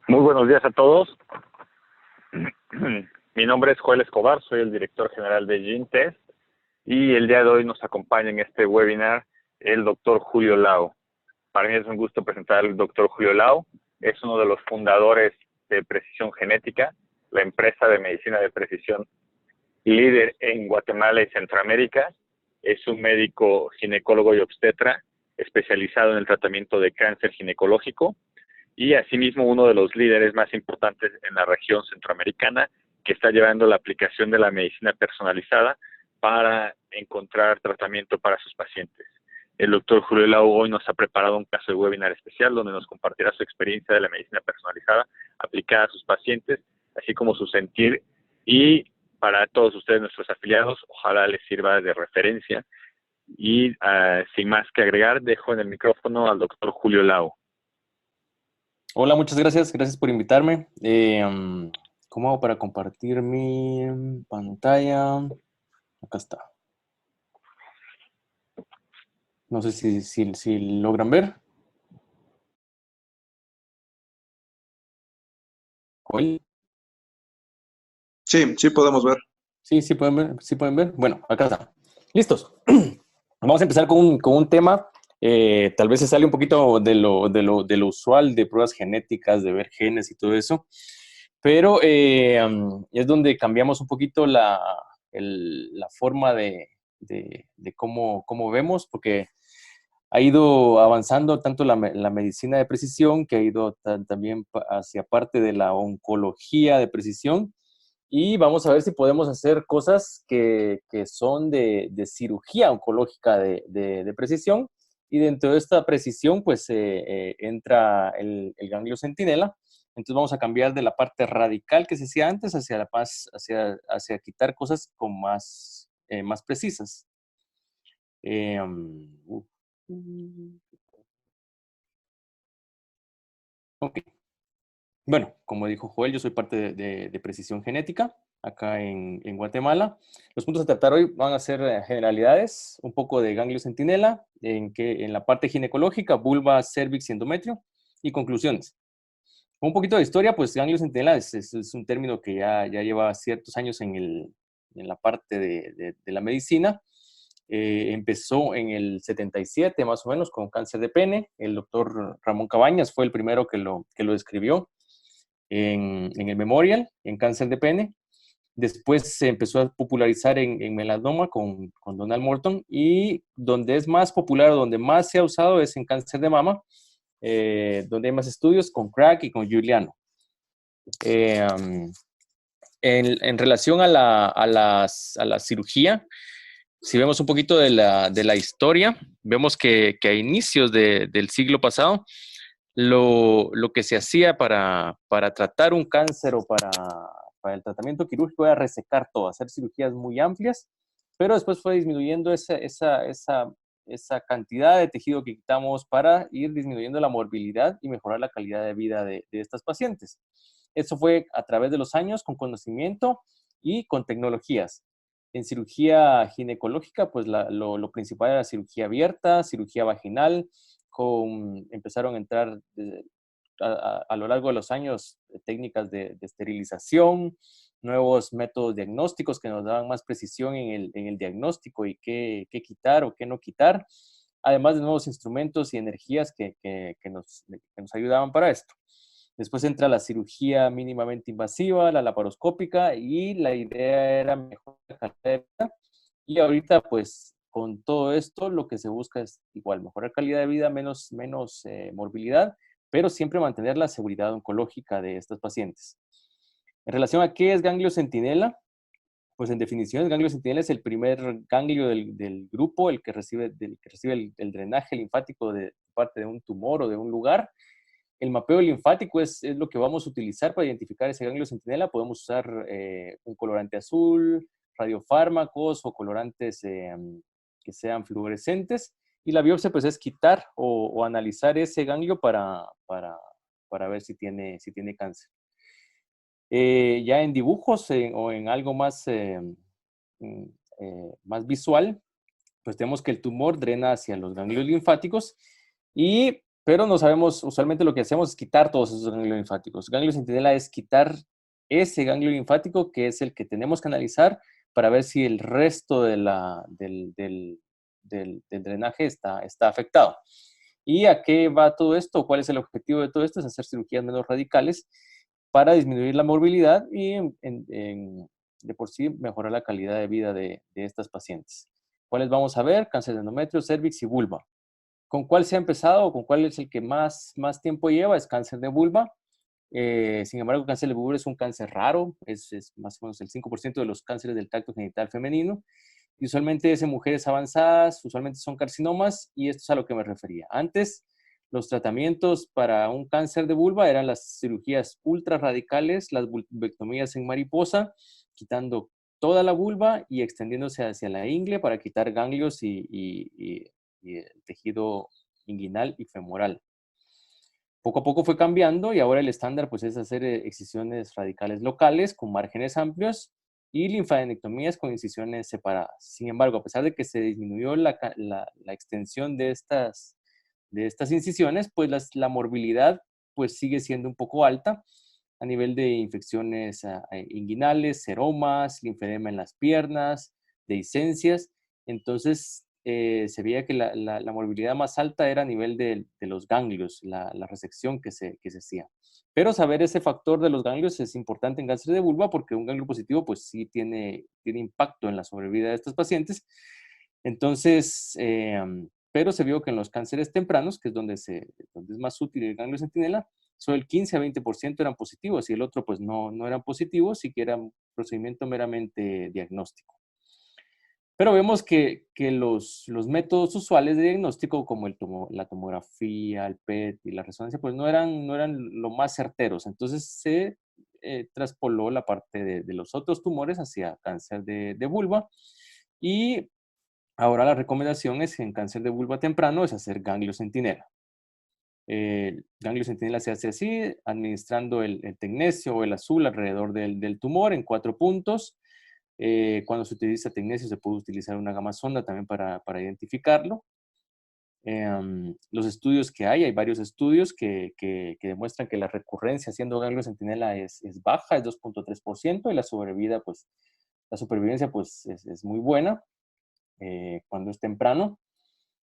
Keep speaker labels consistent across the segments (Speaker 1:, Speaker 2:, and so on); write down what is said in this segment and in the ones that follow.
Speaker 1: Muy buenos días a todos. Mi nombre es Joel Escobar, soy el director general de GeneTest y el día de hoy nos acompaña en este webinar el doctor Julio Lao. Para mí es un gusto presentar al doctor Julio Lao. Es uno de los fundadores de Precisión Genética, la empresa de medicina de precisión líder en Guatemala y Centroamérica. Es un médico ginecólogo y obstetra especializado en el tratamiento de cáncer ginecológico y asimismo uno de los líderes más importantes en la región centroamericana que está llevando la aplicación de la medicina personalizada para encontrar tratamiento para sus pacientes. El doctor Julio Lau hoy nos ha preparado un caso de webinar especial donde nos compartirá su experiencia de la medicina personalizada aplicada a sus pacientes, así como su sentir, y para todos ustedes, nuestros afiliados, ojalá les sirva de referencia. Y sin más que agregar, dejo en el micrófono al doctor Julio Lau.
Speaker 2: Hola, muchas gracias. Gracias por invitarme. ¿Cómo hago para compartir mi pantalla? Acá está. No sé si logran ver. ¿Joel?
Speaker 3: Sí, podemos ver.
Speaker 2: Sí pueden ver. Sí pueden ver. Bueno, acá está. Listos. Vamos a empezar con un tema. Tal vez se sale un poquito de lo usual de pruebas genéticas, de ver genes y todo eso. Pero es donde cambiamos un poquito la forma de cómo vemos, porque ha ido avanzando tanto la medicina de precisión, que ha ido también hacia parte de la oncología de precisión, y vamos a ver si podemos hacer cosas que son de cirugía oncológica de precisión, y dentro de esta precisión pues entra el ganglio centinela. Entonces vamos a cambiar de la parte radical que se hacía antes hacia la paz, hacia quitar cosas con más precisas. Eh, um, ok. Bueno, como dijo Joel, yo soy parte de Precisión Genética acá en Guatemala. Los puntos a tratar hoy van a ser generalidades, un poco de ganglio centinela, en la parte ginecológica, vulva, cervix y endometrio, y conclusiones. Un poquito de historia, pues ganglio centinela es un término que ya lleva ciertos años en la parte de la medicina. Empezó en el 77 más o menos con cáncer de pene. El doctor Ramón Cabañas fue el primero que lo describió en el Memorial, en cáncer de pene. Después se empezó a popularizar en melanoma con Donald Morton, y donde es más popular, donde más se ha usado es en cáncer de mama, donde hay más estudios con Crack y con Giuliano. En relación a la cirugía, si vemos un poquito de la historia, vemos que a inicios del siglo pasado, lo que se hacía para tratar un cáncer o para el tratamiento quirúrgico era resecar todo, hacer cirugías muy amplias, pero después fue disminuyendo esa cantidad de tejido que quitamos para ir disminuyendo la morbilidad y mejorar la calidad de vida de estas pacientes. Eso fue a través de los años con conocimiento y con tecnologías. En cirugía ginecológica, pues lo principal era cirugía abierta, cirugía vaginal, empezaron a entrar a lo largo de los años técnicas de esterilización, nuevos métodos diagnósticos que nos daban más precisión en el diagnóstico y qué quitar o qué no quitar, además de nuevos instrumentos y energías que nos ayudaban para esto. Después entra la cirugía mínimamente invasiva, la laparoscópica, y la idea era mejorar la calidad de vida. Y ahorita, pues, con todo esto, lo que se busca es igual, mejorar calidad de vida, menos morbilidad, pero siempre mantener la seguridad oncológica de estos pacientes. En relación a qué es ganglio centinela, pues en definición, el ganglio centinela es el primer ganglio del grupo, el que recibe el drenaje linfático de parte de un tumor o de un lugar. El mapeo linfático es lo que vamos a utilizar para identificar ese ganglio centinela. Podemos usar un colorante azul, radiofármacos o colorantes que sean fluorescentes. Y la biopsia, pues, es quitar o analizar ese ganglio para ver si tiene cáncer. Ya en dibujos o en algo mm, más visual, pues tenemos que el tumor drena hacia los ganglios linfáticos, y pero no sabemos, usualmente lo que hacemos es quitar todos esos ganglios linfáticos. Ganglio centinela es quitar ese ganglio linfático que es el que tenemos que analizar para ver si el resto del drenaje está afectado. ¿Y a qué va todo esto? ¿Cuál es el objetivo de todo esto? Es hacer cirugías menos radicales para disminuir la morbilidad y de por sí mejorar la calidad de vida de estas pacientes. ¿Cuáles vamos a ver? Cáncer de endometrio, cervix y vulva. ¿Con cuál se ha empezado o con cuál es el que más tiempo lleva? Es cáncer de vulva. Sin embargo, el cáncer de vulva es un cáncer raro, es más o menos el 5% de los cánceres del tracto genital femenino. Y usualmente es en mujeres avanzadas, usualmente son carcinomas, y esto es a lo que me refería. Antes, los tratamientos para un cáncer de vulva eran las cirugías ultra radicales, las vulvectomías en mariposa, quitando toda la vulva y extendiéndose hacia la ingle para quitar ganglios y el tejido inguinal y femoral. Poco a poco fue cambiando y ahora el estándar pues, es hacer excisiones radicales locales con márgenes amplios y linfadenectomías con incisiones separadas. Sin embargo, a pesar de que se disminuyó la extensión de estas incisiones, pues la morbilidad pues, sigue siendo un poco alta a nivel de infecciones inguinales, seromas, linfedema en las piernas, dehiscencias. Entonces, se veía que la morbilidad más alta era a nivel de los ganglios, la resección que se hacía. Pero saber ese factor de los ganglios es importante en cáncer de vulva porque un ganglio positivo pues sí tiene impacto en la sobrevida de estos pacientes. Entonces, pero se vio que en los cánceres tempranos, que es donde es más útil el ganglio centinela, solo el 15 a 20% eran positivos y el otro pues no eran positivos y que era un procedimiento meramente diagnóstico. Pero vemos que los métodos usuales de diagnóstico, como la tomografía, el PET y la resonancia, pues no eran lo más certeros. Entonces se traspoló la parte de los otros tumores hacia cáncer de vulva. Y ahora la recomendación es que en cáncer de vulva temprano es hacer ganglio centinela. El ganglio centinela se hace así, administrando el tecnesio o el azul alrededor del tumor en 4 puntos. Cuando se utiliza tecnesio se puede utilizar una gama sonda también para identificarlo. Los estudios que hay varios estudios que demuestran que la recurrencia haciendo ganglio centinela es baja, es 2.3%, y la sobrevida, pues, la supervivencia pues, es muy buena cuando es temprano.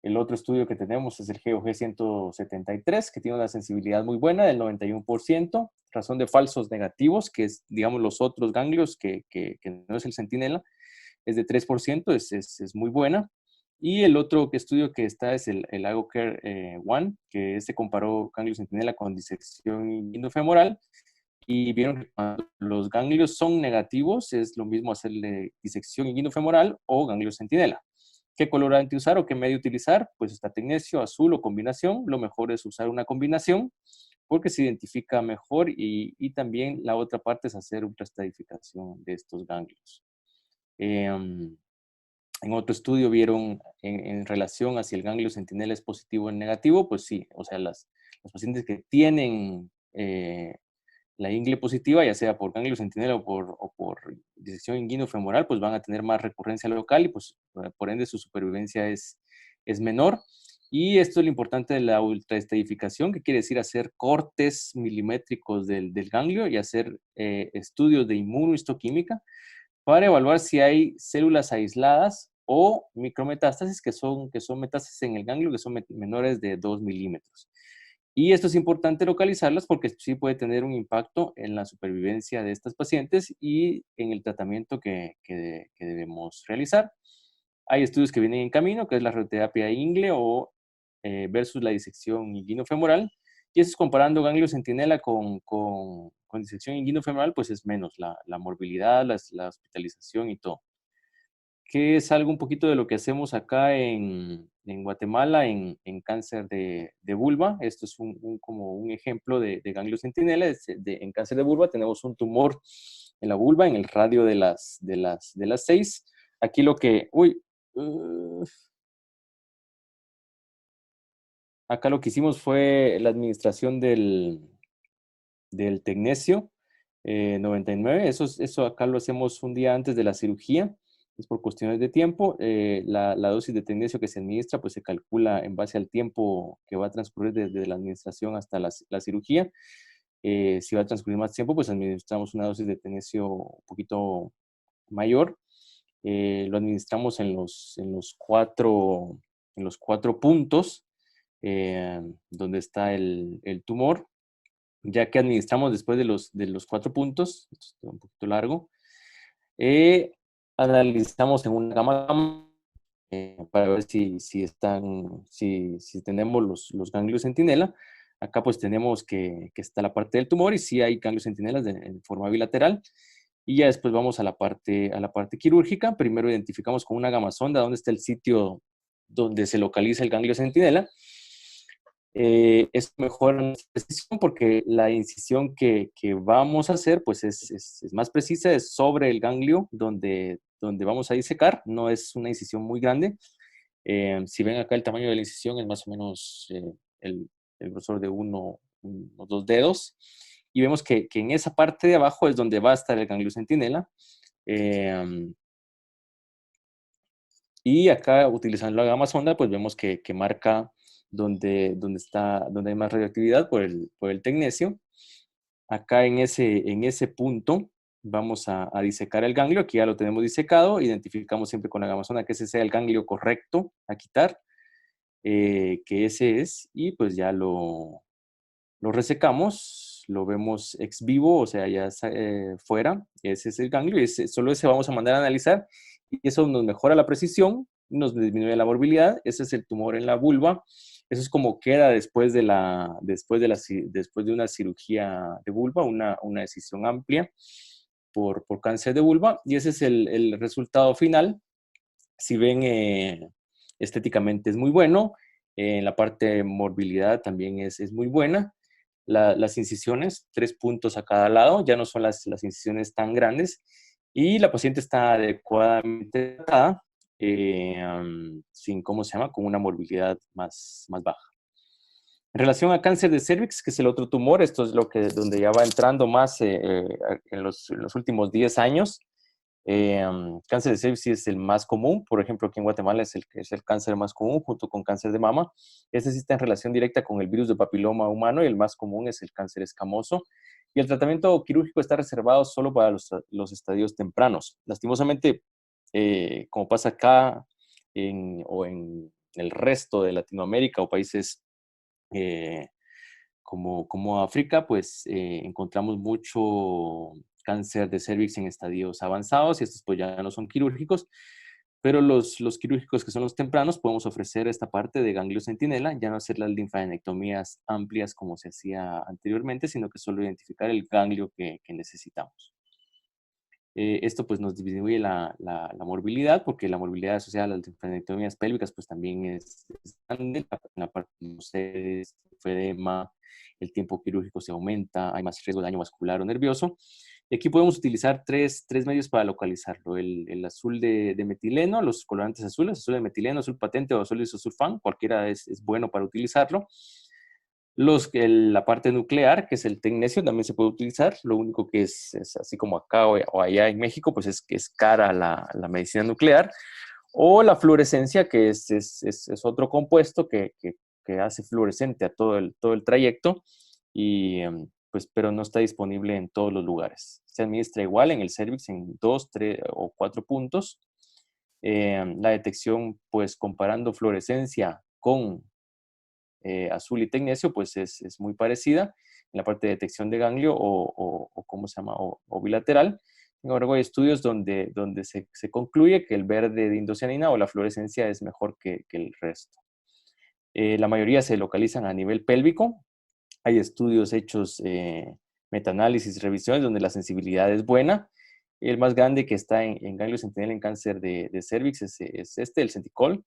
Speaker 2: El otro estudio que tenemos es el GOG 173, que tiene una sensibilidad muy buena del 91%, razón de falsos negativos, que es, digamos, los otros ganglios, que no es el centinela, es de 3%, es muy buena. Y el otro estudio que está es el AgoCare One, que se comparó ganglio centinela con disección inguinofemoral, y vieron que cuando los ganglios son negativos, es lo mismo hacerle disección inguinofemoral o ganglio centinela. ¿Qué colorante usar o qué medio utilizar? Pues está tecnesio, azul o combinación. Lo mejor es usar una combinación porque se identifica mejor y también la otra parte es hacer ultraestratificación de estos ganglios. En otro estudio vieron en relación a si el ganglio centinela es positivo o negativo, pues sí, o sea, los pacientes que tienen la ingle positiva, ya sea por ganglio centinela o por disección inguinofemoral, pues van a tener más recurrencia local y pues por ende su supervivencia es menor. Y esto es lo importante de la ultraestadificación, que quiere decir hacer cortes milimétricos del ganglio y hacer estudios de inmunohistoquímica para evaluar si hay células aisladas o micrometástasis, que son metástasis en el ganglio, que son menores de 2 milímetros. Y esto es importante localizarlas porque sí puede tener un impacto en la supervivencia de estas pacientes y en el tratamiento que debemos realizar. Hay estudios que vienen en camino, que es la radioterapia ingle o versus la disección inguinofemoral. Y eso es comparando ganglio centinela con disección inguinofemoral, pues es menos la morbilidad, la hospitalización y todo. Que es algo un poquito de lo que hacemos acá en Guatemala en cáncer de vulva. Esto es como un ejemplo de ganglio centinela. En cáncer de vulva tenemos un tumor en la vulva, en el radio de las 6. Aquí lo que... acá lo que hicimos fue la administración del tecnesio 99. Eso acá lo hacemos un día antes de la cirugía. es por cuestiones de tiempo. La dosis de tecnecio que se administra pues se calcula en base al tiempo que va a transcurrir desde la administración hasta la cirugía. Si va a transcurrir más tiempo, pues administramos una dosis de tecnecio un poquito mayor. Lo administramos en los cuatro puntos donde está el tumor, ya que administramos después de los cuatro puntos, esto es un poquito largo, eh, analizamos en una gama para ver si tenemos los ganglios centinela. Acá pues tenemos que está la parte del tumor y si hay ganglios centinelas en forma bilateral. Y ya después vamos a la parte quirúrgica. Primero identificamos con una gamasonda dónde está el sitio donde se localiza el ganglio centinela. Es mejor nuestra decisión porque la incisión que vamos a hacer pues es más precisa, es sobre el ganglio donde vamos a disecar, no es una incisión muy grande. Si ven acá el tamaño de la incisión es más o menos el grosor de uno o dos dedos. Y vemos que en esa parte de abajo es donde va a estar el ganglio centinela. Y acá, utilizando la gama sonda, pues vemos que marca donde hay más radioactividad por el tecnecio. Acá en ese punto vamos a disecar el ganglio. Aquí ya lo tenemos disecado. Identificamos siempre con la gama sonda que ese sea el ganglio correcto a quitar, que ese es. Y pues ya lo resecamos, lo vemos ex vivo, o sea, ya fuera. Ese es el ganglio y solo ese vamos a mandar a analizar. Y eso nos mejora la precisión, nos disminuye la morbilidad. Ese es el tumor en la vulva. Eso es como queda después de una cirugía de vulva, una decisión amplia por cáncer de vulva. Y ese es el resultado final. Si ven, estéticamente es muy bueno. En la parte de morbilidad también es muy buena. Las incisiones, 3 puntos a cada lado, ya no son las incisiones tan grandes. Y la paciente está adecuadamente tratada, sin, ¿cómo se llama? Con una morbilidad más baja. En relación a cáncer de cervix, que es el otro tumor, esto es donde ya va entrando más en los últimos 10 años. Cáncer de cervix sí es el más común. Por ejemplo, aquí en Guatemala es el cáncer más común junto con cáncer de mama. Este sí está en relación directa con el virus de papiloma humano y el más común es el cáncer escamoso. Y el tratamiento quirúrgico está reservado solo para los estadios tempranos. Lastimosamente, como pasa acá o en el resto de Latinoamérica o países eh, como África, pues encontramos mucho cáncer de cervix en estadios avanzados y estos pues ya no son quirúrgicos, pero los quirúrgicos que son los tempranos podemos ofrecer esta parte de ganglio centinela, ya no hacer las linfadenectomías amplias como se hacía anteriormente, sino que solo identificar el ganglio que necesitamos. Esto pues nos disminuye la morbilidad, porque la morbilidad asociada a las linfadenectomías pélvicas pues también es grande, la parte de los sedes, edema, el tiempo quirúrgico se aumenta, hay más riesgo de daño vascular o nervioso. Y aquí podemos utilizar tres medios para localizarlo. El azul de metileno, los colorantes azules, azul de metileno, azul patente o azul isosulfán, cualquiera es bueno para utilizarlo. La parte nuclear, que es el tecnecio, también se puede utilizar. Lo único que es así como acá o allá en México, pues es que es cara la medicina nuclear. O la fluorescencia, que es otro compuesto que hace fluorescente a todo el trayecto, y, pues, pero no está disponible en todos los lugares. Se administra igual en el cervix en 2, 3 o 4 puntos. La detección, pues comparando fluorescencia con azul y tecnecio, pues es muy parecida en la parte de detección de ganglio o ¿cómo se llama? O bilateral. Sin embargo, hay estudios donde se concluye que el verde de indocianina o la fluorescencia es mejor que el resto. La mayoría se localizan a nivel pélvico. Hay estudios hechos, metaanálisis, revisiones, donde la sensibilidad es buena. El más grande que está en ganglio centinela en cáncer de cervix es el Centicol,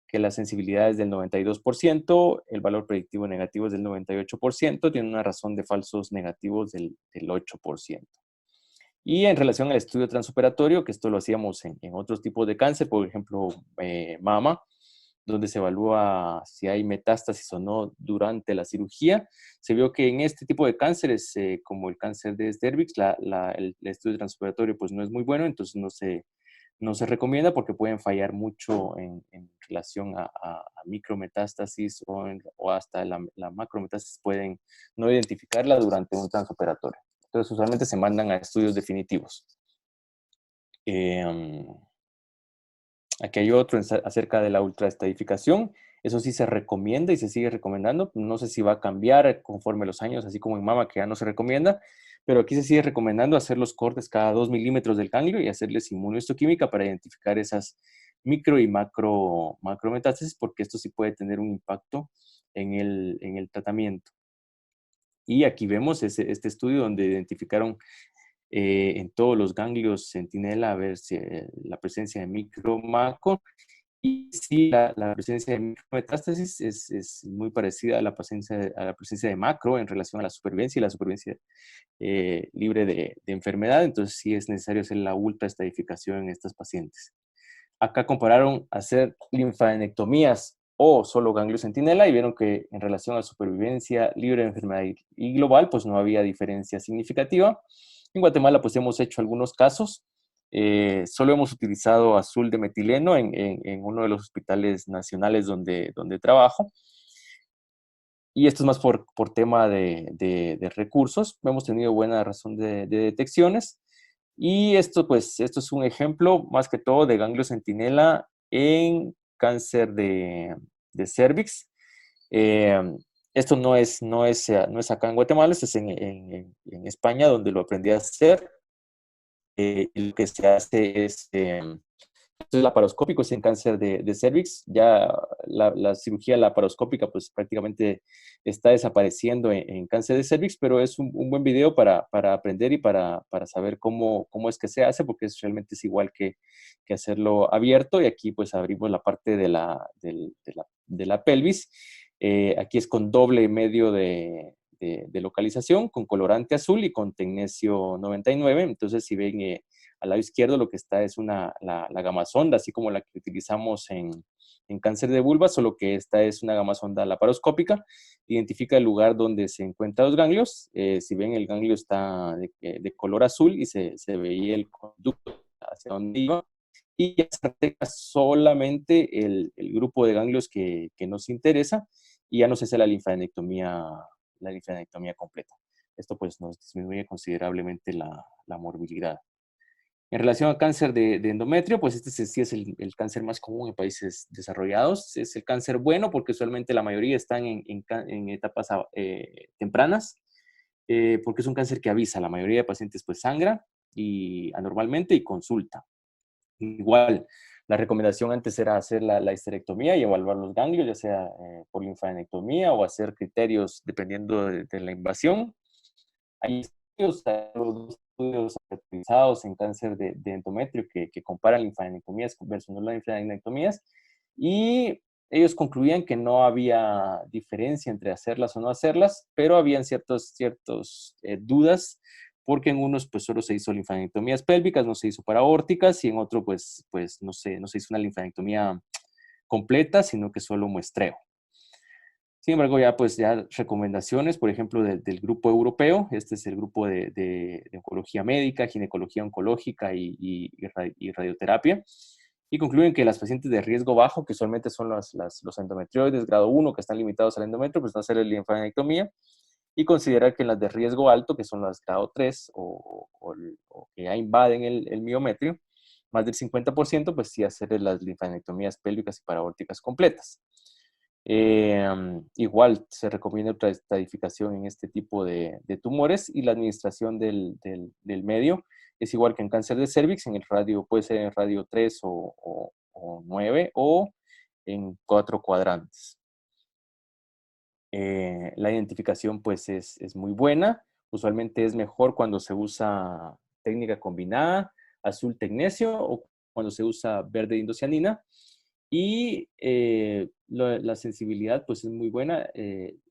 Speaker 2: que la sensibilidad es del 92%, el valor predictivo negativo es del 98%, tiene una razón de falsos negativos del 8%. Y en relación al estudio transoperatorio, que esto lo hacíamos en otros tipos de cáncer, por ejemplo, mama, donde se evalúa si hay metástasis o no durante la cirugía, se vio que en este tipo de cánceres, como el cáncer de cervix, el estudio transoperatorio pues no es muy bueno, entonces no se recomienda porque pueden fallar mucho en relación a micrometástasis o hasta la macrometástasis pueden no identificarla durante un transoperatorio. Entonces, usualmente se mandan a estudios definitivos. Aquí hay otro acerca de la ultraestadificación. Eso sí se recomienda y se sigue recomendando. No sé si va a cambiar conforme los años, así como en mama, que ya no se recomienda, pero aquí se sigue recomendando hacer los cortes cada 2 milímetros del ganglio y hacerles inmunohistoquímica para identificar esas micro y macrometástasis, porque esto sí puede tener un impacto en el tratamiento. Y aquí vemos este estudio donde identificaron en todos los ganglios centinela a ver si la presencia de micro-macro. Y sí, la presencia de micrometástasis es muy parecida a la presencia de macro en relación a la supervivencia y la supervivencia libre de enfermedad. Entonces sí es necesario hacer la ultraestadificación en estos pacientes. Acá compararon hacer linfadenectomías o solo ganglio centinela y vieron que en relación a supervivencia libre de enfermedad y global, pues no había diferencia significativa. En Guatemala, pues hemos hecho algunos casos. Solo hemos utilizado azul de metileno en uno de los hospitales nacionales donde trabajo. Y esto es más por tema de recursos. Hemos tenido buena razón de detecciones. Y esto, pues, esto es un ejemplo más que todo de ganglio centinela en cáncer de cervix. Eh, Esto no es acá en Guatemala, esto es en España, donde lo aprendí a hacer. Y lo que se hace es esto es laparoscópico, es en cáncer de cervix. Ya la cirugía laparoscópica pues prácticamente está desapareciendo en cáncer de cervix, pero es un buen video para aprender y para saber cómo es que se hace, porque realmente es igual que hacerlo abierto. Y aquí pues abrimos la parte de la pelvis. Aquí es con doble medio de localización, con colorante azul y con tecnesio 99. Entonces, si ven al lado izquierdo, lo que está es la gamasonda, así como la que utilizamos en cáncer de vulva, solo que esta es una gamasonda laparoscópica. Identifica el lugar donde se encuentran los ganglios. Si ven, el ganglio está de color azul y se veía el conducto hacia donde iba. Y ya se detecta solamente el grupo de ganglios que nos interesa y ya no se hace la linfadenectomía completa. Esto pues nos disminuye considerablemente la morbilidad. En relación al cáncer de endometrio, pues este sí es el cáncer más común en países desarrollados. Es el cáncer bueno porque usualmente la mayoría están en etapas tempranas, porque es un cáncer que avisa. La mayoría de pacientes pues sangra y anormalmente y consulta. Igual, la recomendación antes era hacer la histerectomía y evaluar los ganglios, ya sea por linfadenectomía o hacer criterios dependiendo de la invasión. Hay los estudios utilizados en cáncer de endometrio que comparan linfadenectomías versus no linfadenectomías y ellos concluían que no había diferencia entre hacerlas o no hacerlas, pero habían ciertos dudas porque en unos pues solo se hizo linfadenectomías pélvicas, no se hizo para aórticas y en otro pues no se hizo una linfadenectomía completa, sino que solo muestreo. Sin embargo, ya recomendaciones, por ejemplo, del grupo europeo, este es el grupo de oncología médica, ginecología oncológica y radioterapia, y concluyen que las pacientes de riesgo bajo, que usualmente son los endometrioides grado 1, que están limitados al endometrio, pues no hacer la linfadenectomía, y considerar que en las de riesgo alto, que son las grado 3 o que ya invaden el miometrio, más del 50%, pues sí hacer las linfadenectomías pélvicas y paraórticas completas. Igual se recomienda otra estadificación en este tipo de tumores y la administración del medio es igual que en cáncer de cervix, en el radio, puede ser en radio 3 o 9 o en 4 cuadrantes. La identificación pues es muy buena, usualmente es mejor cuando se usa técnica combinada, azul tecnesio o cuando se usa verde indocianina. Y la sensibilidad pues es muy buena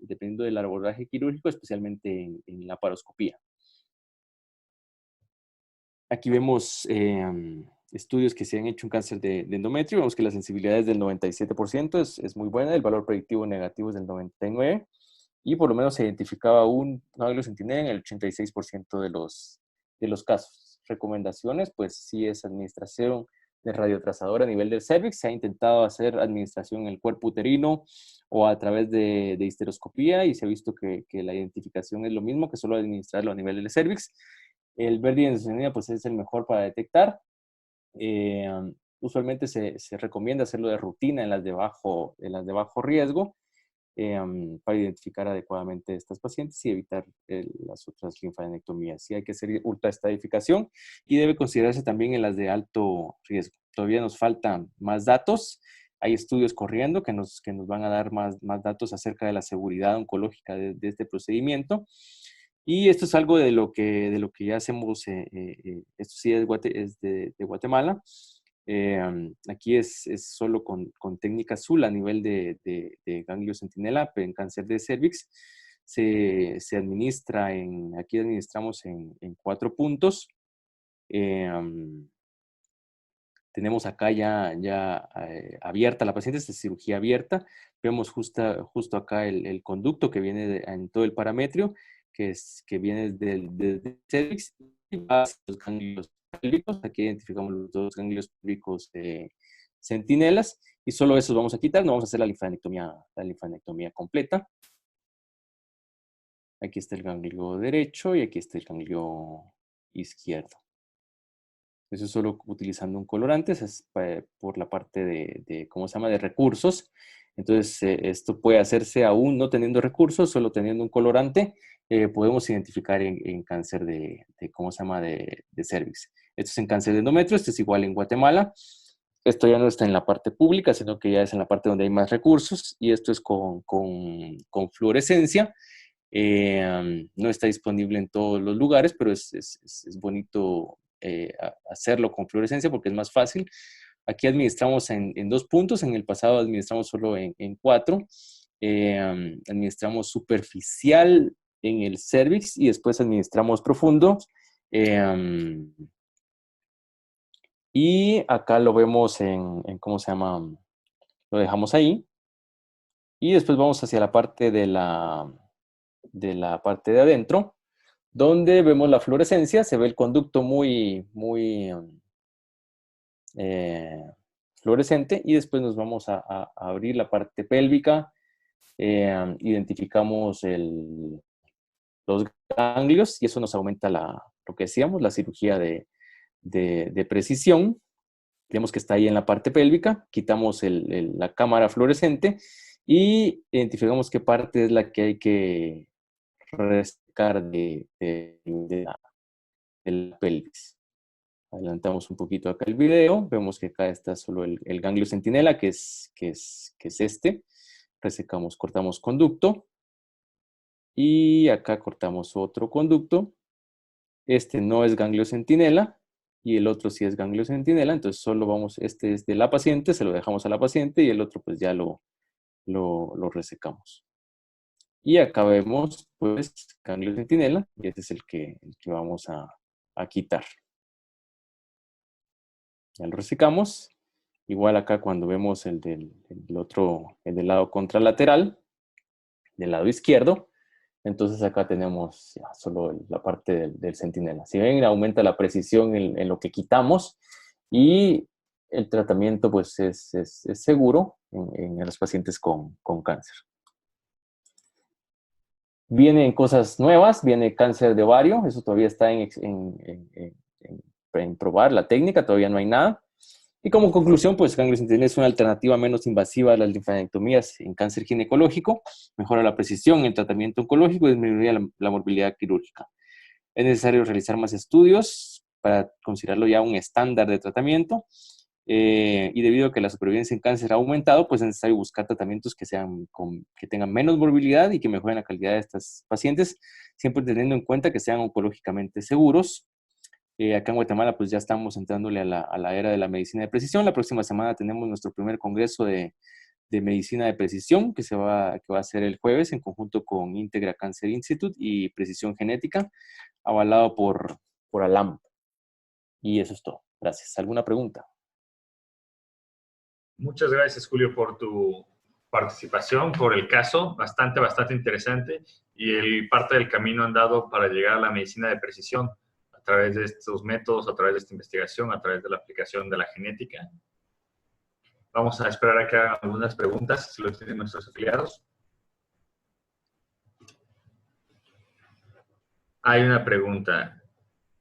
Speaker 2: dependiendo del abordaje quirúrgico, especialmente en la paroscopía. Aquí vemos estudios que se han hecho en cáncer de endometrio. Vemos que la sensibilidad es del 97%, es muy buena. El valor predictivo negativo es del 99%. Y por lo menos se identificaba un ganglio centinela en el 86% de los casos. Recomendaciones, pues sí es administración radiotrazador a nivel del cervix. Se ha intentado hacer administración en el cuerpo uterino o a través de histeroscopía y se ha visto que la identificación es lo mismo que solo administrarlo a nivel del cervix. El verdienzosamida pues es el mejor para detectar. Usualmente se recomienda hacerlo de rutina en las de bajo riesgo para identificar adecuadamente a estas pacientes y evitar las otras linfadenectomías. Sí hay que hacer ultraestadificación y debe considerarse también en las de alto riesgo. Todavía nos faltan más datos. Hay estudios corriendo que nos van a dar más datos acerca de la seguridad oncológica de este procedimiento. Y esto es algo de lo que ya hacemos, esto sí es de Guatemala. Aquí es solo con técnica azul a nivel de ganglio centinela, pero en cáncer de cervix se administra aquí administramos en 4 puntos. Tenemos acá ya abierta la paciente, es de cirugía abierta. Vemos justo acá el conducto que viene en todo el parametrio, que viene del cervix y va hacia los ganglios pélvicos. Aquí identificamos los 2 ganglios pélvicos centinelas y solo esos vamos a quitar. No vamos a hacer la linfadenectomía completa. Aquí está el ganglio derecho y aquí está el ganglio izquierdo. Eso es solo utilizando un colorante, es por la parte ¿cómo se llama?, de recursos. Entonces, esto puede hacerse aún no teniendo recursos, solo teniendo un colorante, podemos identificar en cáncer ¿cómo se llama?, de cervix. Esto es en cáncer de endometrio, esto es igual en Guatemala. Esto ya no está en la parte pública, sino que ya es en la parte donde hay más recursos, y esto es con fluorescencia. No está disponible en todos los lugares, pero es bonito hacerlo con fluorescencia porque es más fácil. Aquí administramos en 2 puntos, en el pasado administramos solo en 4. Administramos superficial en el cervix y después administramos profundo. Y acá lo vemos ¿cómo se llama? Lo dejamos ahí. Y después vamos hacia la parte de la parte de adentro, donde vemos la fluorescencia, se ve el conducto muy fluorescente, y después nos vamos a abrir la parte pélvica, identificamos los ganglios, y eso nos aumenta lo que decíamos, la cirugía de precisión. Vemos que está ahí en la parte pélvica, quitamos la cámara fluorescente y identificamos qué parte es la que hay que resecar de la pelvis. Adelantamos un poquito acá el video, vemos que acá está solo el ganglio centinela, que es este. Resecamos, cortamos conducto y acá cortamos otro conducto. Este no es ganglio centinela y el otro sí es ganglio centinela, entonces solo este es de la paciente, se lo dejamos a la paciente, y el otro pues ya lo resecamos. Y acá vemos pues ganglio centinela, y este es el que vamos a quitar. Ya lo resecamos. Igual acá cuando vemos el del lado contralateral, del lado izquierdo, entonces acá tenemos ya solo la parte del centinela. Si ven, aumenta la precisión en lo que quitamos, y el tratamiento pues es seguro en los pacientes con cáncer. Vienen cosas nuevas, viene cáncer de ovario, eso todavía está en probar la técnica, todavía no hay nada. Y como conclusión, pues ganglio centinela es una alternativa menos invasiva a las linfadenectomías en cáncer ginecológico, mejora la precisión en el tratamiento oncológico y disminuye la morbilidad quirúrgica. Es necesario realizar más estudios para considerarlo ya un estándar de tratamiento, y debido a que la supervivencia en cáncer ha aumentado, pues es necesario buscar tratamientos que tengan menos morbilidad y que mejoren la calidad de estas pacientes, siempre teniendo en cuenta que sean oncológicamente seguros. Acá en Guatemala pues ya estamos entrándole a la era de la medicina de precisión. La próxima semana tenemos nuestro primer congreso de medicina de precisión que va a ser el jueves en conjunto con Integra Cancer Institute y Precisión Genética, avalado por ALAM. Y eso es todo. Gracias. ¿Alguna pregunta?
Speaker 3: Muchas gracias, Julio, por tu participación, por el caso, bastante interesante, y parte del camino andado para llegar a la medicina de precisión a través de estos métodos, a través de esta investigación, a través de la aplicación de la genética. Vamos a esperar a que hagan algunas preguntas, si lo tienen nuestros afiliados. Hay una pregunta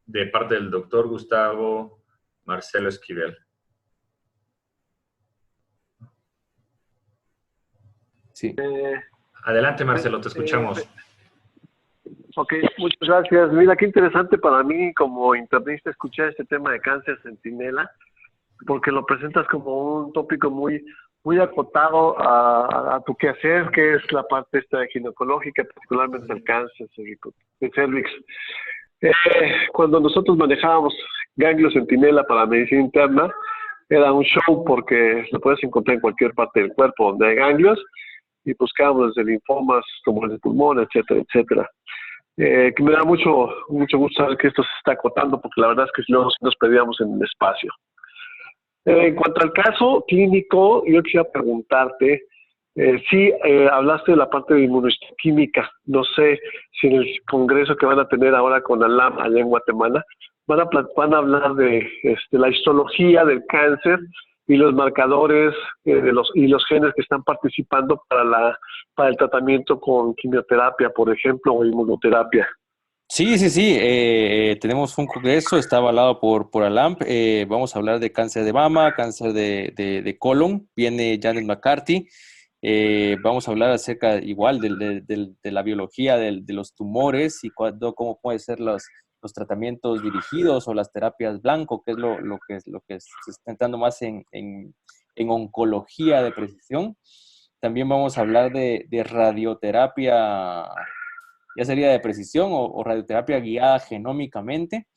Speaker 3: de parte del doctor Gustavo Marcelo Esquivel.
Speaker 2: Sí.
Speaker 3: Adelante, Marcelo, te escuchamos.
Speaker 4: Ok, muchas gracias. Mira, qué interesante para mí como internista escuchar este tema de cáncer centinela, porque lo presentas como un tópico muy acotado a tu quehacer, que es la parte esta ginecológica, particularmente el cáncer de cervix. Cuando nosotros manejábamos ganglio centinela para medicina interna, era un show porque lo puedes encontrar en cualquier parte del cuerpo donde hay ganglios, y buscábamos desde linfomas como el de pulmón, etcétera, etcétera. Que me da mucho gusto saber que esto se está acotando, porque la verdad es que si no nos perdíamos en el espacio. En cuanto al caso clínico, yo quisiera preguntarte, hablaste de la parte de inmunohistoquímica. No sé si en el congreso que van a tener ahora con ALAM allá en Guatemala, van a hablar de la histología del cáncer y los marcadores y los genes que están participando para el tratamiento con quimioterapia, por ejemplo, o inmunoterapia.
Speaker 2: Sí. Tenemos un congreso, está avalado por ALAMP. Vamos a hablar de cáncer de mama, cáncer de colon. Viene Janet McCarthy. Vamos a hablar acerca igual de la biología de los tumores y cómo pueden ser los tratamientos dirigidos o las terapias blanco, que es lo que se está entrando más en oncología de precisión. También vamos a hablar de radioterapia, ya sería de precisión o radioterapia guiada genómicamente.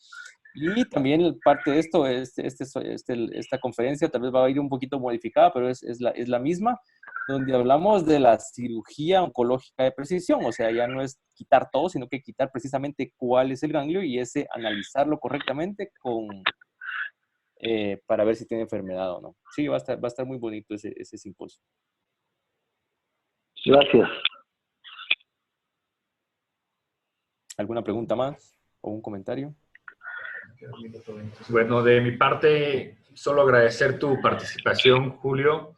Speaker 2: Y también parte de esto, esta conferencia tal vez va a ir un poquito modificada, pero es la misma, donde hablamos de la cirugía oncológica de precisión. O sea, ya no es quitar todo, sino que quitar precisamente cuál es el ganglio y analizarlo correctamente para ver si tiene enfermedad o no. Sí, va a estar muy bonito ese simposio.
Speaker 4: Gracias.
Speaker 2: ¿Alguna pregunta más o un comentario?
Speaker 3: Bueno, de mi parte, solo agradecer tu participación, Julio.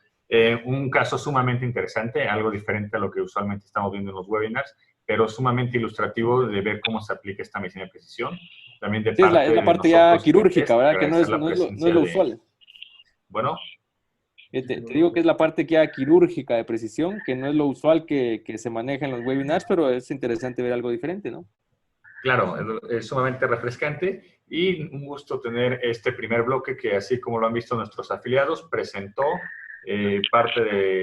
Speaker 3: Un caso sumamente interesante, algo diferente a lo que usualmente estamos viendo en los webinars, pero sumamente ilustrativo de ver cómo se aplica esta medicina de precisión. También de
Speaker 2: sí,
Speaker 3: parte
Speaker 2: es la
Speaker 3: de
Speaker 2: parte ya
Speaker 3: nosotros,
Speaker 2: quirúrgica, ¿verdad? Que no es
Speaker 3: agradecer
Speaker 2: lo usual.
Speaker 3: Bueno.
Speaker 2: Te digo que es la parte que ya quirúrgica de precisión, que no es lo usual que se maneja en los webinars, pero es interesante ver algo diferente, ¿no?
Speaker 3: Claro, es sumamente refrescante y un gusto tener este primer bloque que, así como lo han visto nuestros afiliados, presentó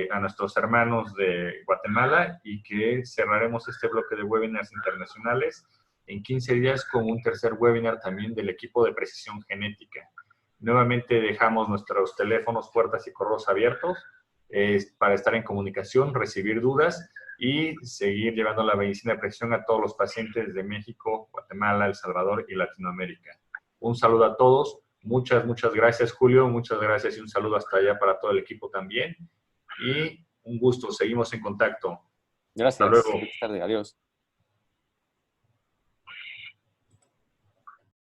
Speaker 3: a nuestros hermanos de Guatemala, y que cerraremos este bloque de webinars internacionales en 15 días con un tercer webinar también del equipo de precisión genética. Nuevamente dejamos nuestros teléfonos, puertas y correos abiertos para estar en comunicación, recibir dudas y seguir llevando la medicina de precisión a todos los pacientes de México, Guatemala, El Salvador y Latinoamérica. Un saludo a todos. Muchas gracias, Julio. Muchas gracias y un saludo hasta allá para todo el equipo también. Y un gusto. Seguimos en contacto.
Speaker 2: Gracias.
Speaker 3: Hasta luego.
Speaker 2: Buenas tardes. Adiós.